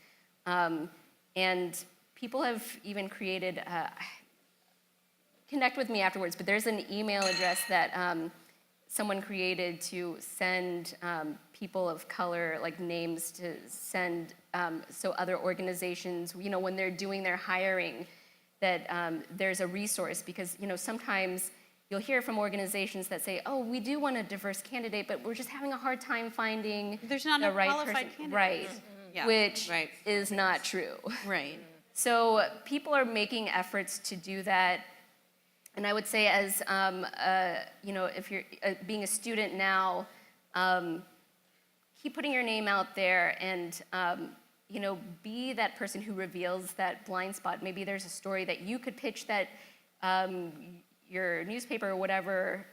And people have even created, connect with me afterwards, but there's an email address that someone created to send people of color, like names to send, so other organizations, you know, when they're doing their hiring, that there's a resource, because, you know, sometimes you'll hear from organizations that say, oh, we do want a diverse candidate, but we're just having a hard time finding There's not the enough right qualified person. candidates. Right, Yeah. which Right. is not true. Right. So people are making efforts to do that. And I would say, as you know, if you're being a student now, keep putting your name out there, and you know, be that person who reveals that blind spot. Maybe there's a story that you could pitch that your newspaper or whatever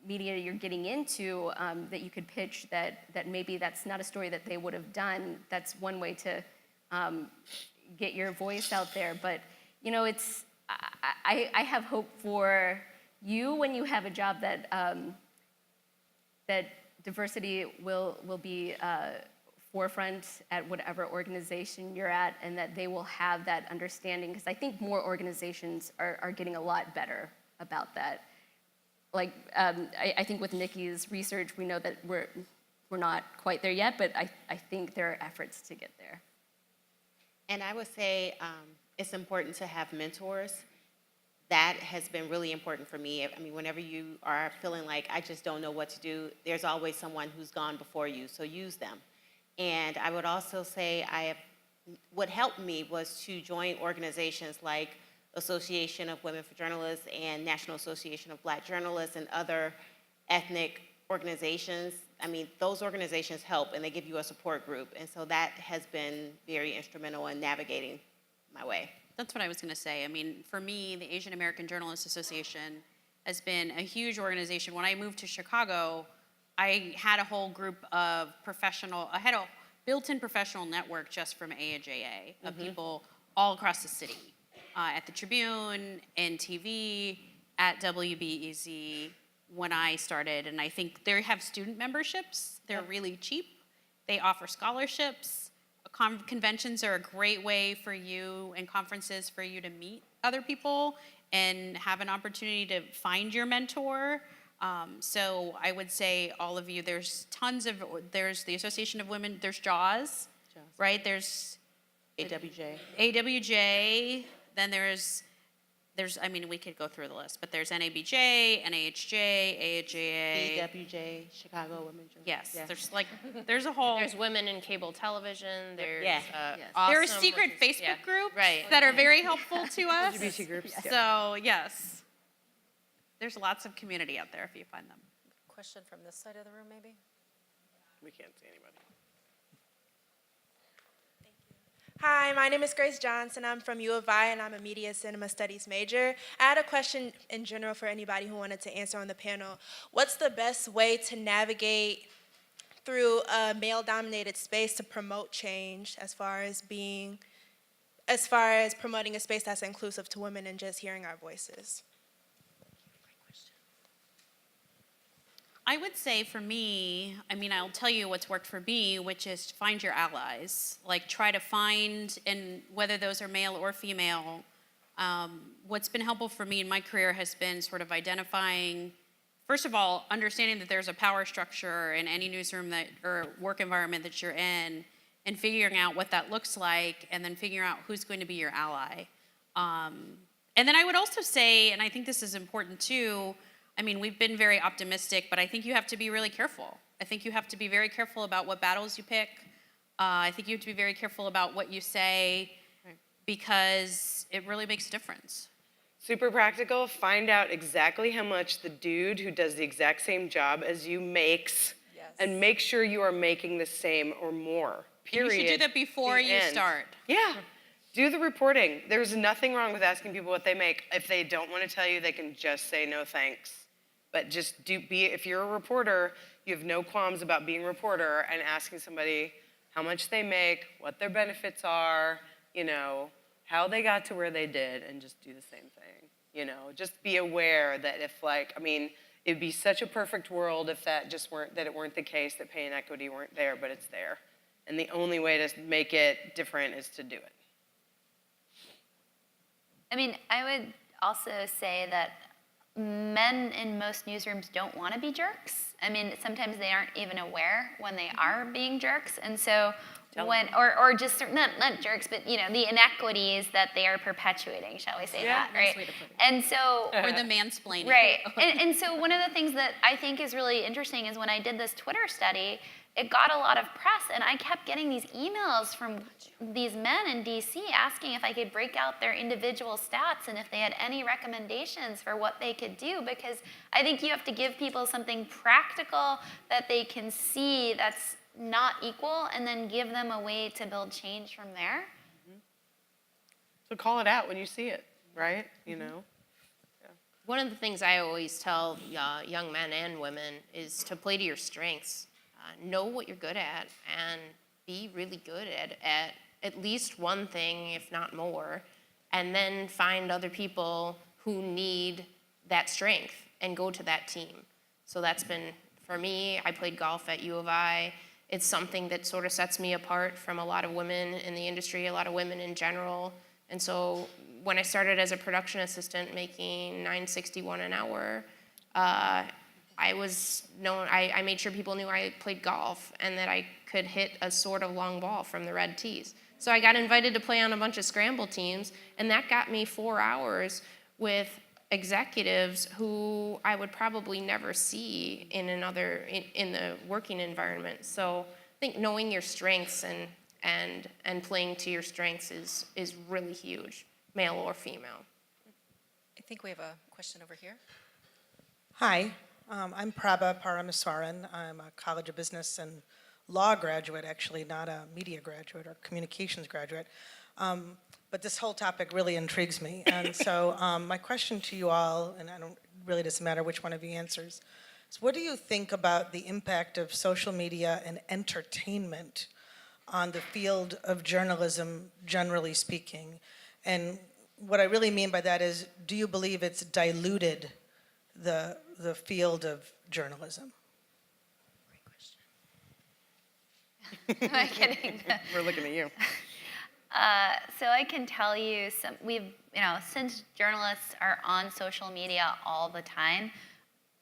media you're getting into, that you could pitch that maybe that's not a story that they would have done. That's one way to get your voice out there. But you know, it's I have hope for you when you have a job that that diversity will be forefront at whatever organization you're at, and that they will have that understanding, because I think more organizations are getting a lot better about that. Like I think with Nikki's research, we know that we're not quite there yet, but I think there are efforts to get there. And I would say it's important to have mentors. That has been really important for me. I mean, whenever you are feeling like I just don't know what to do, there's always someone who's gone before you, so use them. And I would also say what helped me was to join organizations like Association of Women for Journalists and National Association of Black Journalists and other ethnic organizations. I mean, those organizations help, and they give you a support group. And so that has been very instrumental in navigating my way. That's what I was going to say. I mean, for me, the Asian American Journalists Association has been a huge organization. When I moved to Chicago, I had a whole group of I had a built-in professional network just from AAJA of people all across the city, at the Tribune, in TV, at WBEZ when I started. And I think they have student memberships. They're really cheap. They offer scholarships. Conventions are a great way for you, and conferences for you to meet other people and have an opportunity to find your mentor. So I would say all of you, there's the Association of Women, there's JAWS, right? There's AWJ, then there's, I mean, we could go through the list, but there's NABJ, NAHJ, AHJA. EWJ, Chicago Women Journalists. Yes, Yeah. there's a whole. There's women in cable television. There's There are Awesome, secret which is- Facebook groups right. that are very helpful to us. LGBT groups. Yeah. So yes, there's lots of community out there if you find them. Question from this side of the room, maybe? We can't see anybody. Hi, my name is Grace Johnson. I'm from U of I, and I'm a Media Cinema Studies major. I had a question in general for anybody who wanted to answer on the panel. What's the best way to navigate through a male-dominated space to promote change, as far as promoting a space that's inclusive to women and just hearing our voices? I would say for me, I mean, I'll tell you what's worked for me, which is to find your allies. Like, try to find, and whether those are male or female, what's been helpful for me in my career has been sort of identifying, first of all, understanding that there's a power structure in any newsroom or work environment that you're in, and figuring out what that looks like, and then figuring out who's going to be your ally. And then I would also say, and I think this is important too, I mean, we've been very optimistic, but I think you have to be really careful. I think you have to be very careful about what battles you pick. I think you have to be very careful about what you say, because it really makes a difference. Super practical. Find out exactly how much the dude who does the exact same job as you makes, and make sure you are making the same or more. Period. And you should do that before The you end. start. Yeah. Do the reporting. There's nothing wrong with asking people what they make. If they don't want to tell you, they can just say no thanks. But just if you're a reporter, you have no qualms about being a reporter and asking somebody how much they make, what their benefits are, how they got to where they did, and just do the same thing. Just be aware that if it'd be such a perfect world if that it weren't the case, that pay and equity weren't there, but it's there. And the only way to make it different is to do it. I would also say that men in most newsrooms don't want to be jerks. Sometimes they aren't even aware when they are being jerks, and so or just not jerks, but the inequities that they are perpetuating, shall we say that, right? And so Or the mansplaining. Right, and so one of the things that I think is really interesting is when I did this Twitter study, it got a lot of press, and I kept getting these emails from these men in DC asking if I could break out their individual stats and if they had any recommendations for what they could do, because I think you have to give people something practical that they can see that's not equal, and then give them a way to build change from there. So call it out when you see it, right? One of the things I always tell young men and women is to play to your strengths. Know what you're good at and be really good at least one thing, if not more, and then find other people who need that strength and go to that team. So that's been, for me, I played golf at U of I. It's something that sort of sets me apart from a lot of women in the industry, a lot of women in general. And so when I started as a production assistant making $9.61 an hour, I was known, I made sure people knew I played golf and that I could hit a sort of long ball from the red tees. So I got invited to play on a bunch of scramble teams, and that got me 4 hours with executives who I would probably never see in the working environment. So I think knowing your strengths and playing to your strengths is really huge, male or female. I think we have a question over here. Hi, I'm Prabha Parameswaran. I'm a College of Business and Law graduate, actually, not a media graduate or communications graduate. But this whole topic really intrigues me. And so my question to you all, and really doesn't matter which one of you answers, is what do you think about the impact of social media and entertainment on the field of journalism, generally speaking? And what I really mean by that is, do you believe it's diluted the field of journalism? Am I kidding? We're looking at you. So I can tell you, since journalists are on social media all the time,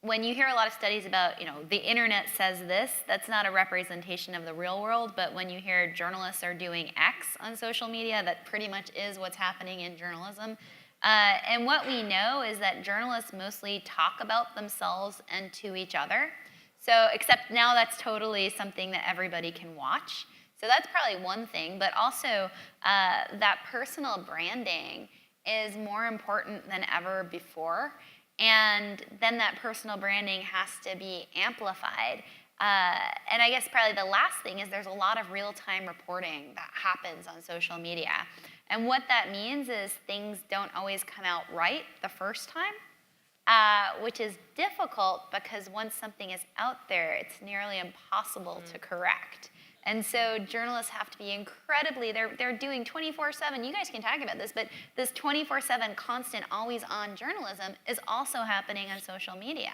when you hear a lot of studies about, the internet says this, that's not a representation of the real world, but when you hear journalists are doing X on social media, that pretty much is what's happening in journalism. And what we know is that journalists mostly talk about themselves and to each other. So, except now that's totally something that everybody can watch. So that's probably one thing, but also that personal branding is more important than ever before. And then that personal branding has to be amplified. And I guess probably the last thing is there's a lot of real-time reporting that happens on social media. And what that means is things don't always come out right the first time, which is difficult because once something is out there, it's nearly impossible to correct. And so journalists have to be incredibly, they're doing 24/7, you guys can talk about this, but this 24/7 constant, always on journalism is also happening on social media.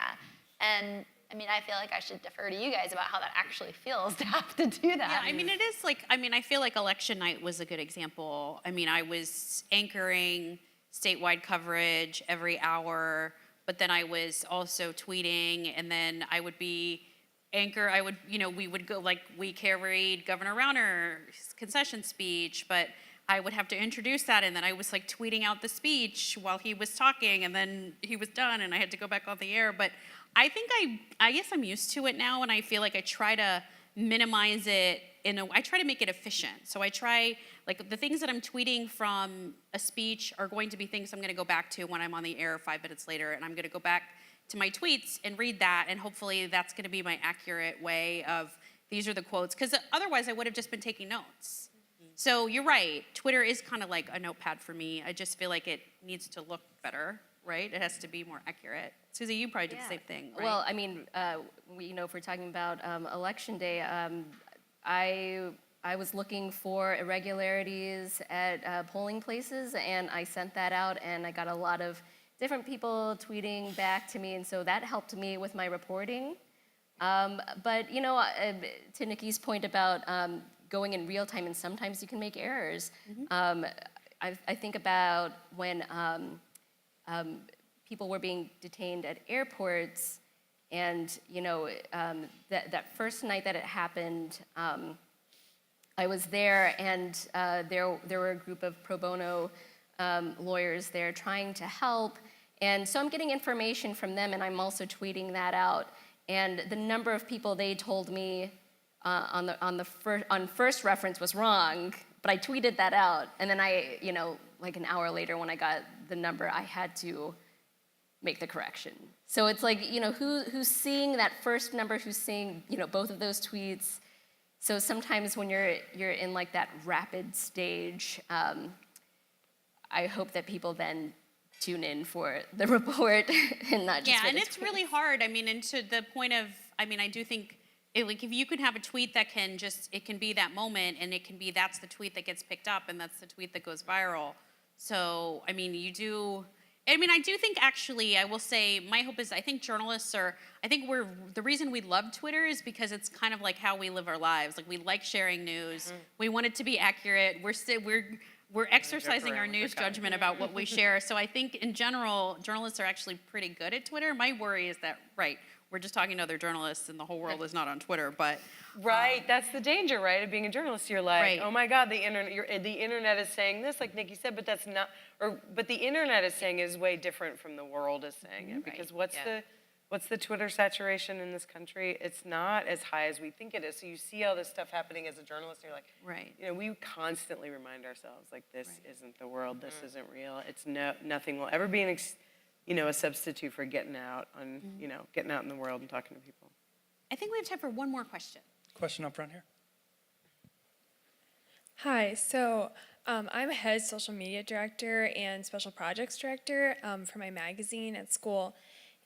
And I feel like I should defer to you guys about how that actually feels to have to do that. Yeah, it is I feel like election night was a good example. I was anchoring statewide coverage every hour, but then I was also tweeting, and then I would be we would go, we carried Governor Rauner's concession speech, but I would have to introduce that, and then I was tweeting out the speech while he was talking, and then he was done, and I had to go back on the air. But I think I guess I'm used to it now, and I feel like I try to minimize it I try to make it efficient. So I try, the things that I'm tweeting from a speech are going to be things I'm going to go back to when I'm on the air 5 minutes later, and I'm going to go back to my tweets and read that, and hopefully that's going to be my accurate way of these are the quotes, because otherwise I would have just been taking notes. So you're right. Twitter is kind of like a notepad for me. I just feel like it needs to look better, right? It has to be more accurate. Susie, you probably did the same thing, right? Well, I mean, if we're talking about election day, I was looking for irregularities at polling places, and I sent that out, and I got a lot of different people tweeting back to me, and so that helped me with my reporting. But to Nikki's point about going in real time, and sometimes you can make errors. I think about when people were being detained at airports, and that first night that it happened, I was there, and there were a group of pro bono lawyers there trying to help, and so I'm getting information from them, and I'm also tweeting that out. And the number of people they told me on first reference was wrong, but I tweeted that out, and then I, like an hour later when I got the number, I had to make the correction. So it's like, who's seeing that first number, who's seeing, both of those tweets. So sometimes when you're in like that rapid stage, I hope that people then tune in for the report and not just Yeah, for and the it's tweet. really hard. I mean, and to the point of, I do think, if you could have a tweet that can it can be that moment, and it can be that's the tweet that gets picked up, and that's the tweet that goes viral. So, I do think actually, I will say, my hope is, I think journalists are, the reason we love Twitter is because it's kind of like how we live our lives. Like, we like sharing news. We want it to be accurate. We're exercising our news judgment about what we share. So I think in general, journalists are actually pretty good at Twitter. My worry is that, we're just talking to other journalists and the whole world is not on Twitter, but. Right, that's the danger, right, of being a journalist. You're like, Right. oh my God, the internet is saying this, like Nikki said, but that's not, but the internet is saying is way different from the world is saying it. Because what's the Twitter saturation in this country? It's not as high as we think it is. So you see all this stuff happening as a journalist, and you're like, Right. We constantly remind ourselves, like, this isn't the world, this isn't real. It's nothing will ever be a substitute for getting out getting out in the world and talking to people. I think we have time for one more question. Question up front here. Hi, so I'm a head social media director and special projects director for my magazine at school.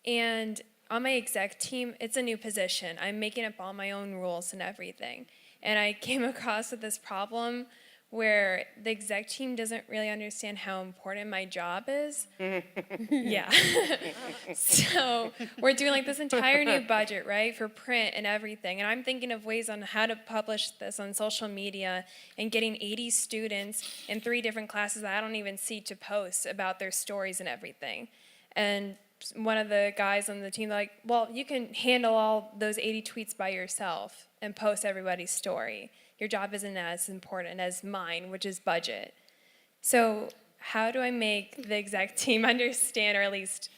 And on my exec team, it's a new position. I'm making up all my own rules and everything. And I came across with this problem where the exec team doesn't really understand how important my job is. Yeah. So we're doing like this entire new budget, right, for print and everything. And I'm thinking of ways on how to publish this on social media and getting 80 students in 3 different classes that I don't even see to post about their stories and everything. And one of the guys on the team, like, well, you can handle all those 80 tweets by yourself and post everybody's story. Your job isn't as important as mine, which is budget. So how do I make the exec team understand, or at least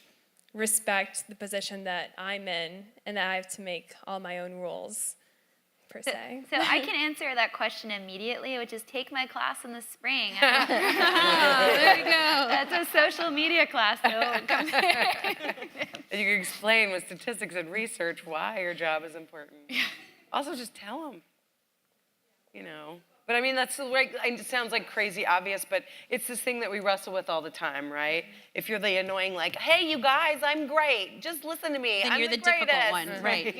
respect the position that I'm in, and that I have to make all my own rules, per se? So I can answer that question immediately, which is take my class in the spring. There you go. That's a social media class, so come there. And you can explain with statistics and research why your job is important. Also, just tell them. But that's like, it sounds like crazy obvious, but it's this thing that we wrestle with all the time, right? If you're the annoying, like, hey, you guys, I'm great. Just listen to me. Then I'm you're the greatest. difficult one, right.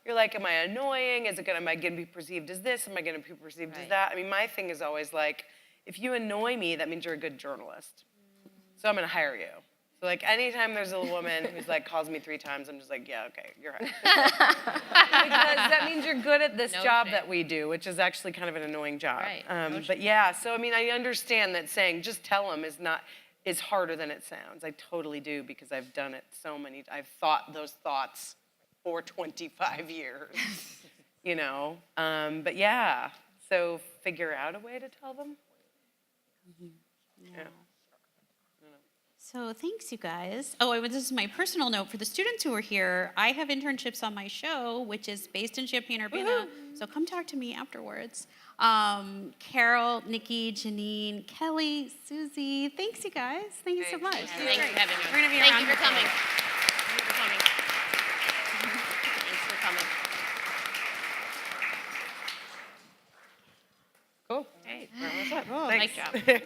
You're like, am I annoying? Am I going to be perceived as this? Am I going to be perceived as that? My thing is always like, if you annoy me, that means you're a good journalist. So I'm going to hire you. So like anytime there's a woman who's like calls me 3 times, I'm just like, yeah, okay, you're hired. Because that means you're good at this job that we do, which is actually kind of an annoying job. Right. But yeah, so I understand that saying just tell them is harder than it sounds. I totally do, because I've done it I've thought those thoughts for 25 years. But yeah, so figure out a way to tell them. Yeah. So thanks, you guys. Oh, this is my personal note for the students who are here. I have internships on my show, which is based in Champaign, Urbana. So come talk to me afterwards. Carol, Nikki, Geneen, Kelly, Susie. Thanks, you guys. Thank you so much. Thanks for having me. We're gonna be Thank around you for for coming. it. Thank you for coming. Thanks for coming. Cool. Great. job. Nice job.